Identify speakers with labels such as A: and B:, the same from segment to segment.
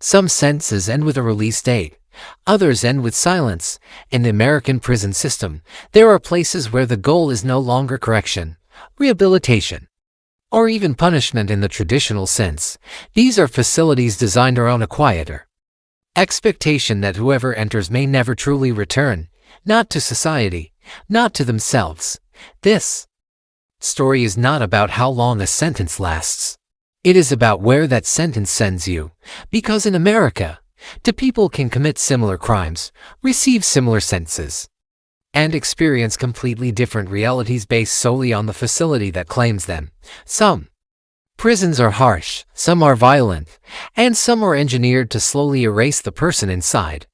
A: Some sentences end with a release date. Others end with silence. In the American prison system, there are places where the goal is no longer correction, rehabilitation, or even punishment in the traditional sense. These are facilities designed around a quieter expectation that whoever enters may never truly return, not to society, not to themselves. This story is not about how long a sentence lasts. It is about where that sentence sends you, because in America, two people can commit similar crimes, receive similar sentences, and experience completely different realities based solely on the facility that claims them. Some prisons are harsh, some are violent, and some are engineered to slowly erase the person inside.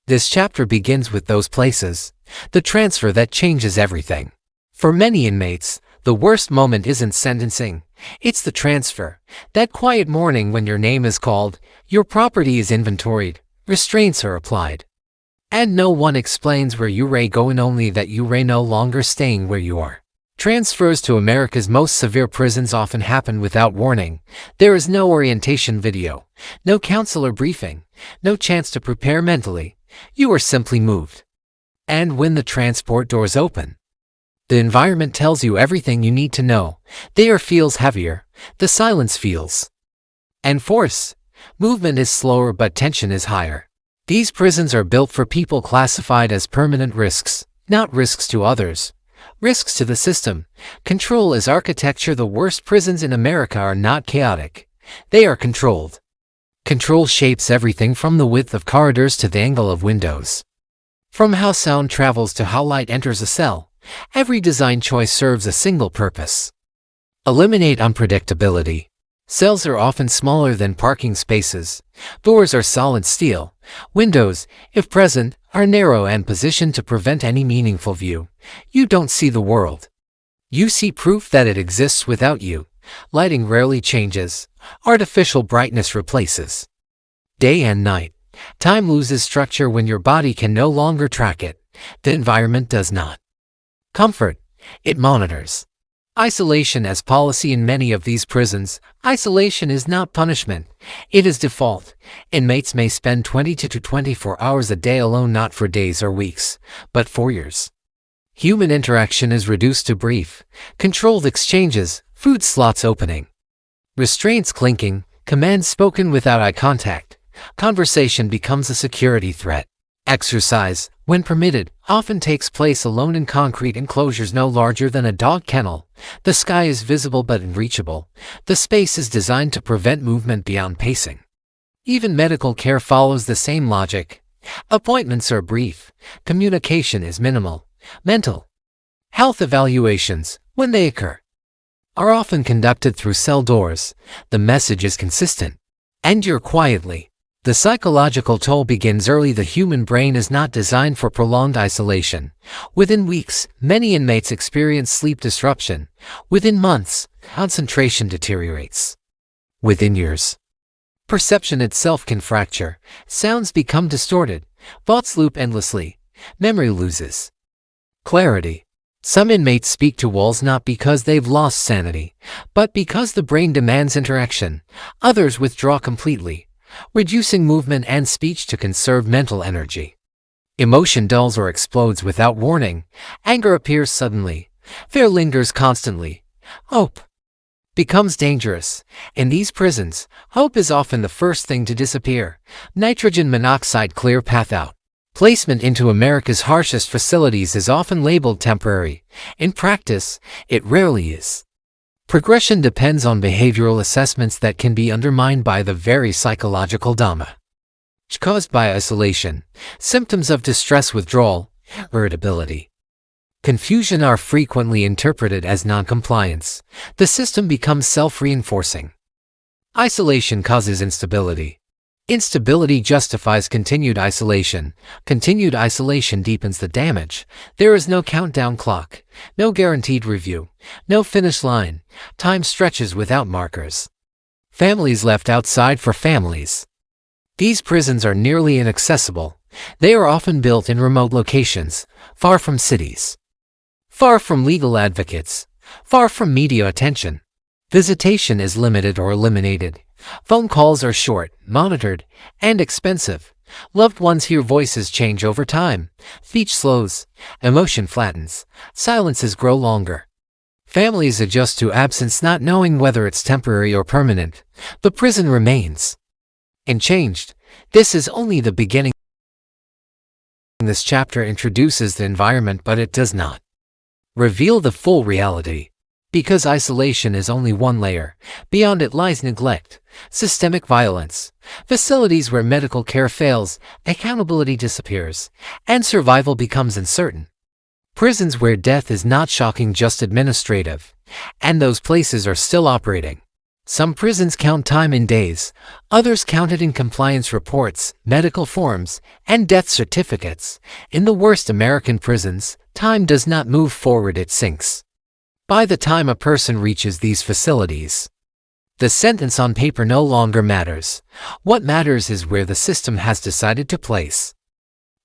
A: This chapter begins with those places, the transfer that changes everything. For many inmates, the worst moment isn't sentencing, it's the transfer. That quiet morning when your name is called, your property is inventoried, restraints are applied, and no one explains where you ray going, only that you ray no longer staying where you are. Transfers to America's most severe prisons often happen without warning. There is no orientation video, no counselor briefing, no chance to prepare mentally. You are simply moved. And when the transport doors open, the environment tells you everything you need to know. The air feels heavier, the silence feels enforced. Movement is slower but tension is higher. These prisons are built for people classified as permanent risks, not risks to others, risks to the system. Control is architecture. The worst prisons in America are not chaotic. They are controlled. Control shapes everything from the width of corridors to the angle of windows. From how sound travels to how light enters a cell, every design choice serves a single purpose: eliminate unpredictability. Cells are often smaller than parking spaces. Doors are solid steel. Windows, if present, are narrow and positioned to prevent any meaningful view. You don't see the world. You see proof that it exists without you. Lighting rarely changes. Artificial brightness replaces day and night. Time loses structure when your body can no longer track it. The environment does not. Comfort, it monitors. Isolation as policy in many of these prisons. Isolation is not punishment. It is default. Inmates may spend 20 to 24 hours a day alone, not for days or weeks, but for years. Human interaction is reduced to brief, controlled exchanges, food slots opening, restraints clinking, commands spoken without eye contact. Conversation becomes a security threat. Exercise, when permitted, often takes place alone in concrete enclosures no larger than a dog kennel. The sky is visible but unreachable. The space is designed to prevent movement beyond pacing. Even medical care follows the same logic. Appointments are brief. Communication is minimal. Mental health evaluations, when they occur, are often conducted through cell doors. The message is consistent: endure quietly. The psychological toll begins early. The human brain is not designed for prolonged isolation. Within weeks, many inmates experience sleep disruption. Within months, concentration deteriorates. Within years, perception itself can fracture. Sounds become distorted. Thoughts loop endlessly. Memory loses clarity. Some inmates speak to walls not because they've lost sanity, but because the brain demands interaction. Others withdraw completely, reducing movement and speech to conserve mental energy. Emotion dulls or explodes without warning. Anger appears suddenly. Fear lingers constantly. Hope becomes dangerous. In these prisons, hope is often the first thing to disappear. Nitrogen monoxide, clear path out. Placement into America's harshest facilities is often labeled temporary. In practice, it rarely is. Progression depends on behavioral assessments that can be undermined by the very psychological damage caused by isolation. Symptoms of distress: withdrawal, irritability, confusion are frequently interpreted as noncompliance. The system becomes self-reinforcing. Isolation causes instability. Instability justifies continued isolation. Continued isolation deepens the damage. There is no countdown clock, no guaranteed review, no finish line. Time stretches without markers. Families left outside for families. These prisons are nearly inaccessible. They are often built in remote locations, far from cities, far from legal advocates, far from media attention. Visitation is limited or eliminated. Phone calls are short, monitored, and expensive. Loved ones hear voices change over time. Speech slows, emotion flattens, silences grow longer. Families adjust to absence not knowing whether it's temporary or permanent. The prison remains unchanged. This is only the beginning. This chapter introduces the environment, but it does not reveal the full reality. Because isolation is only one layer, beyond it lies neglect, systemic violence, facilities where medical care fails, accountability disappears, and survival becomes uncertain. Prisons where death is not shocking, just administrative, and those places are still operating. Some prisons count time in days, others count it in compliance reports, medical forms, and death certificates. In the worst American prisons, time does not move forward, it sinks. By the time a person reaches these facilities, the sentence on paper no longer matters. What matters is where the system has decided to place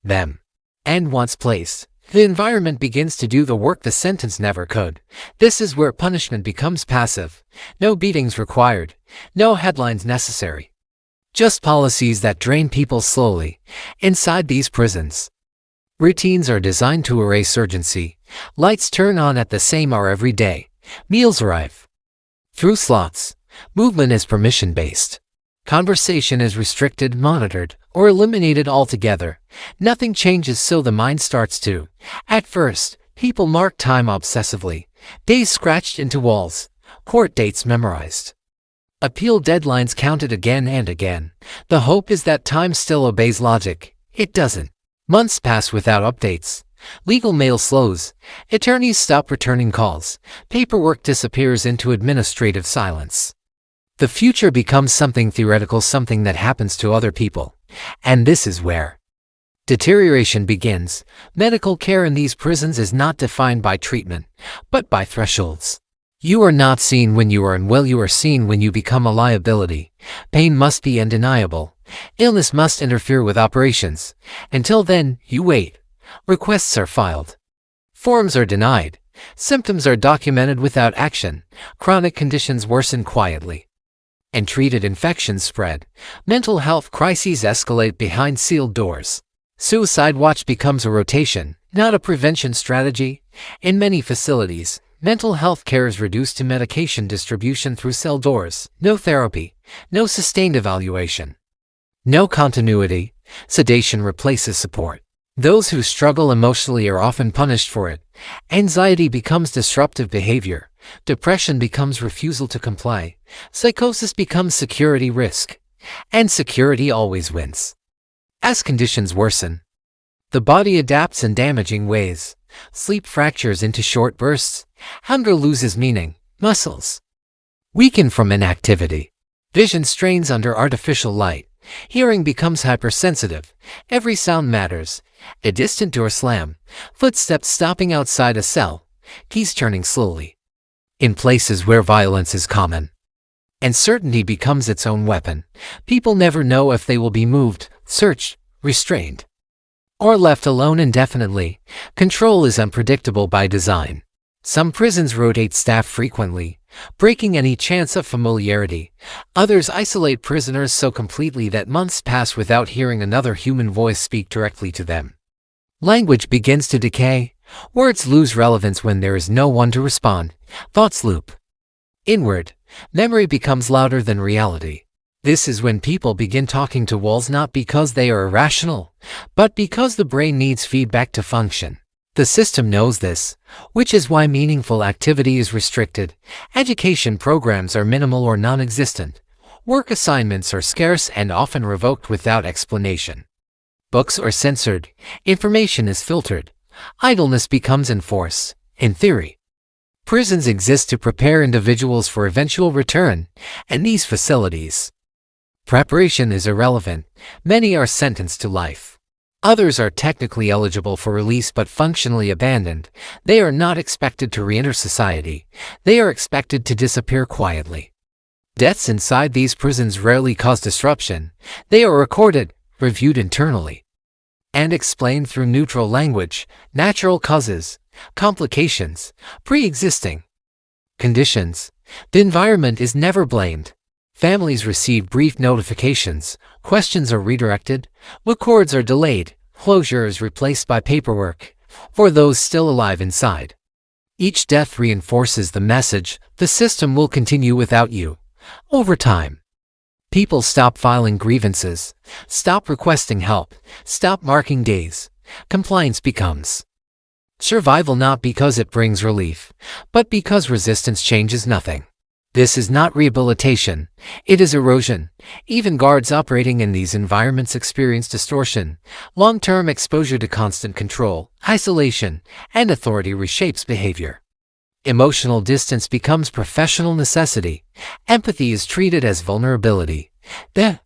A: them. And once placed, the environment begins to do the work the sentence never could. This is where punishment becomes passive. No beatings required, no headlines necessary. Just policies that drain people slowly. Inside these prisons, routines are designed to erase urgency. Lights turn on at the same hour every day. Meals arrive through slots. Movement is permission-based. Conversation is restricted, monitored, or eliminated altogether. Nothing changes, so the mind starts to. At first, people mark time obsessively. Days scratched into walls. Court dates memorized. Appeal deadlines counted again and again. The hope is that time still obeys logic. It doesn't. Months pass without updates. Legal mail slows. Attorneys stop returning calls. Paperwork disappears into administrative silence. The future becomes something theoretical, something that happens to other people. And this is where deterioration begins. Medical care in these prisons is not defined by treatment, but by thresholds. You are not seen when you are unwell, you are seen when you become a liability. Pain must be undeniable. Illness must interfere with operations. Until then, you wait. Requests are filed. Forms are denied. Symptoms are documented without action. Chronic conditions worsen quietly. Untreated infections spread. Mental health crises escalate behind sealed doors. Suicide watch becomes a rotation, not a prevention strategy. In many facilities, mental health care is reduced to medication distribution through cell doors. No therapy, no sustained evaluation, no continuity. Sedation replaces support. Those who struggle emotionally are often punished for it. Anxiety becomes disruptive behavior. Depression becomes refusal to comply. Psychosis becomes security risk. And security always wins. As conditions worsen, the body adapts in damaging ways. Sleep fractures into short bursts. Hunger loses meaning. Muscles weaken from inactivity. Vision strains under artificial light. Hearing becomes hypersensitive. Every sound matters. A distant door slam. Footsteps stopping outside a cell. Keys turning slowly. In places where violence is common, uncertainty becomes its own weapon. People never know if they will be moved, searched, restrained, or left alone indefinitely. Control is unpredictable by design. Some prisons rotate staff frequently, breaking any chance of familiarity. Others isolate prisoners so completely that months pass without hearing another human voice speak directly to them. Language begins to decay. Words lose relevance when there is no one to respond. Thoughts loop inward. Memory becomes louder than reality. This is when people begin talking to walls, not because they are irrational, but because the brain needs feedback to function. The system knows this, which is why meaningful activity is restricted. Education programs are minimal or non-existent. Work assignments are scarce and often revoked without explanation. Books are censored. Information is filtered. Idleness becomes enforced. In theory, prisons exist to prepare individuals for eventual return, and these facilities, preparation is irrelevant. Many are sentenced to life. Others are technically eligible for release but functionally abandoned. They are not expected to re-enter society. They are expected to disappear quietly. Deaths inside these prisons rarely cause disruption. They are recorded, reviewed internally, and explained through neutral language. Natural causes, complications, pre-existing conditions. The environment is never blamed. Families receive brief notifications, questions are redirected, records are delayed, closure is replaced by paperwork for those still alive inside. Each death reinforces the message, the system will continue without you. Over time, people stop filing grievances, stop requesting help, stop marking days. Compliance becomes survival, not because it brings relief, but because resistance changes nothing. This is not rehabilitation, it is erosion. Even guards operating in these environments experience distortion. Long-term exposure to constant control, isolation, and authority reshapes behavior. Emotional distance becomes professional necessity. Empathy is treated as vulnerability. The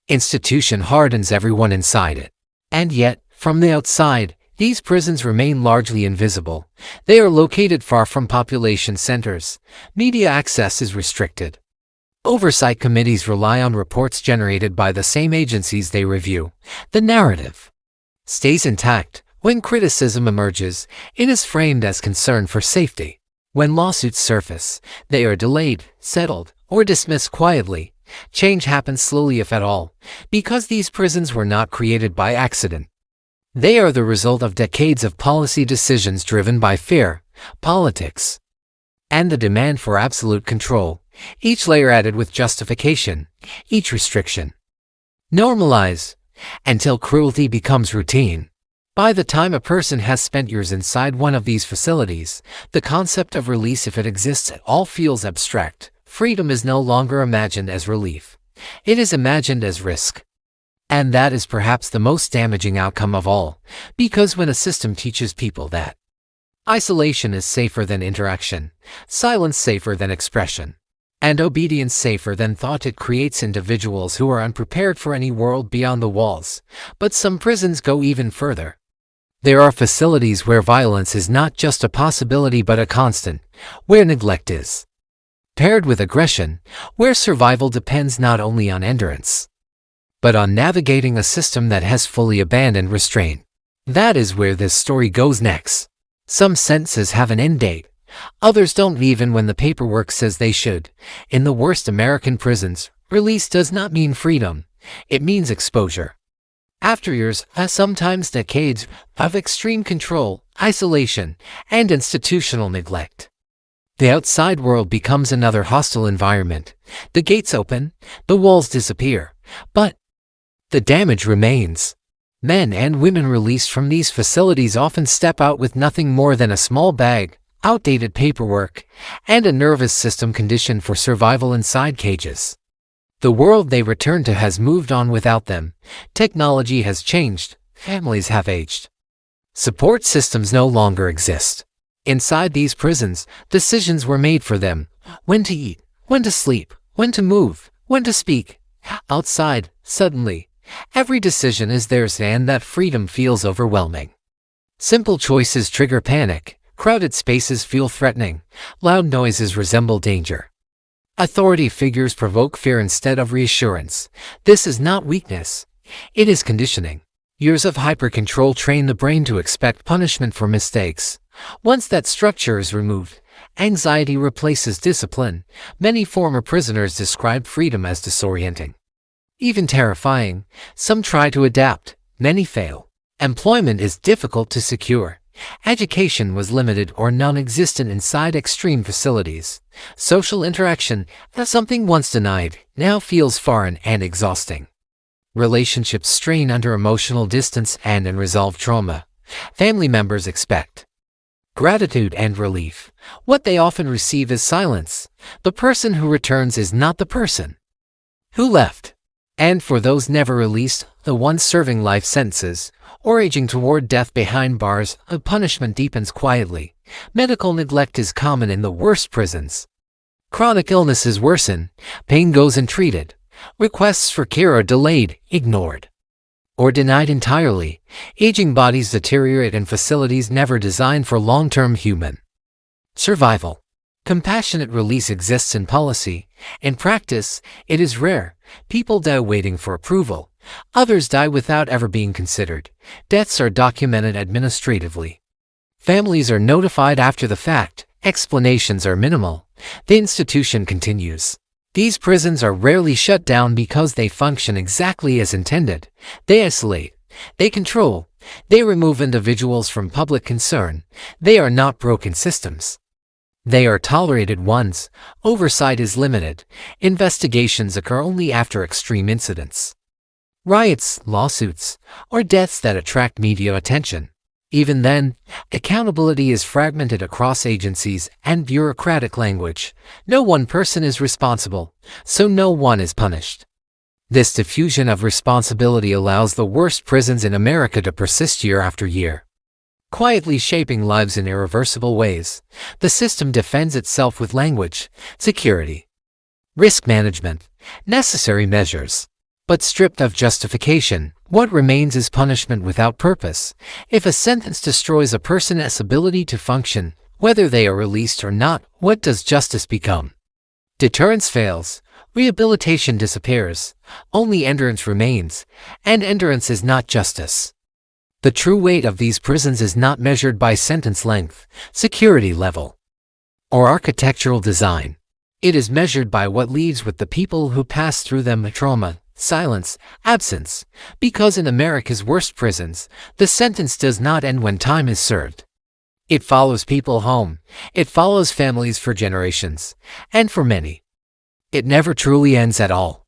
A: institution hardens everyone inside it. And yet, from the outside, these prisons remain largely invisible. They are located far from population centers. Media access is restricted. Oversight committees rely on reports generated by the same agencies they review. The narrative stays intact. When criticism emerges, it is framed as concern for safety. When lawsuits surface, they are delayed, settled, or dismissed quietly. Change happens slowly, if at all, because these prisons were not created by accident. They are the result of decades of policy decisions driven by fear, politics, and the demand for absolute control, each layer added with justification, each restriction normalized, until cruelty becomes routine. By the time a person has spent years inside one of these facilities, the concept of release, if it exists at all, feels abstract. Freedom is no longer imagined as relief. It is imagined as risk. And that is perhaps the most damaging outcome of all, because when a system teaches people that isolation is safer than interaction, silence safer than expression, and obedience safer than thought, it creates individuals who are unprepared for any world beyond the walls. But some prisons go even further. There are facilities where violence is not just a possibility but a constant, where neglect is paired with aggression, where survival depends not only on endurance, but on navigating a system that has fully abandoned restraint. That is where this story goes next. Some sentences have an end date. Others don't, even when the paperwork says they should. In the worst American prisons, release does not mean freedom. It means exposure. After years, sometimes decades, of extreme control, isolation, and institutional neglect, the outside world becomes another hostile environment. The gates open, the walls disappear, but the damage remains. Men and women released from these facilities often step out with nothing more than a small bag, outdated paperwork, and a nervous system conditioned for survival inside cages. The world they return to has moved on without them. Technology has changed. Families have aged. Support systems no longer exist. Inside these prisons, decisions were made for them. When to eat, when to sleep, when to move, when to speak. Outside, suddenly, every decision is theirs, and that freedom feels overwhelming. Simple choices trigger panic. Crowded spaces feel threatening. Loud noises resemble danger. Authority figures provoke fear instead of reassurance. This is not weakness. It is conditioning. Years of hyper-control train the brain to expect punishment for mistakes. Once that structure is removed, anxiety replaces discipline. Many former prisoners describe freedom as disorienting, even terrifying. Some try to adapt. Many fail. Employment is difficult to secure. Education was limited or non-existent inside extreme facilities. Social interaction, something once denied, now feels foreign and exhausting. Relationships strain under emotional distance and unresolved trauma. Family members expect gratitude and relief. What they often receive is silence. The person who returns is not the person who left. And for those never released, the ones serving life sentences, or aging toward death behind bars, a punishment deepens quietly. Medical neglect is common in the worst prisons. Chronic illnesses worsen, pain goes untreated. Requests for care are delayed, ignored, or denied entirely. Aging bodies deteriorate in facilities never designed for long-term human survival. Compassionate release exists in policy. In practice, it is rare. People die waiting for approval. Others die without ever being considered. Deaths are documented administratively. Families are notified after the fact. Explanations are minimal. The institution continues. These prisons are rarely shut down because they function exactly as intended. They isolate, they control, they remove individuals from public concern. They are not broken systems. They are tolerated ones. Oversight is limited. Investigations occur only after extreme incidents. Riots, lawsuits, or deaths that attract media attention. Even then, accountability is fragmented across agencies and bureaucratic language. No one person is responsible, so no one is punished. This diffusion of responsibility allows the worst prisons in America to persist year after year, quietly shaping lives in irreversible ways. The system defends itself with language, security, risk management, necessary measures. But stripped of justification, what remains is punishment without purpose. If a sentence destroys a person's ability to function, whether they are released or not, what does justice become? Deterrence fails. Rehabilitation disappears. Only endurance remains, and endurance is not justice. The true weight of these prisons is not measured by sentence length, security level, or architectural design. It is measured by what leaves with the people who pass through them: trauma, silence, absence. Because in America's worst prisons, the sentence does not end when time is served. It follows people home. It follows families for generations. And for many, it never truly ends at all.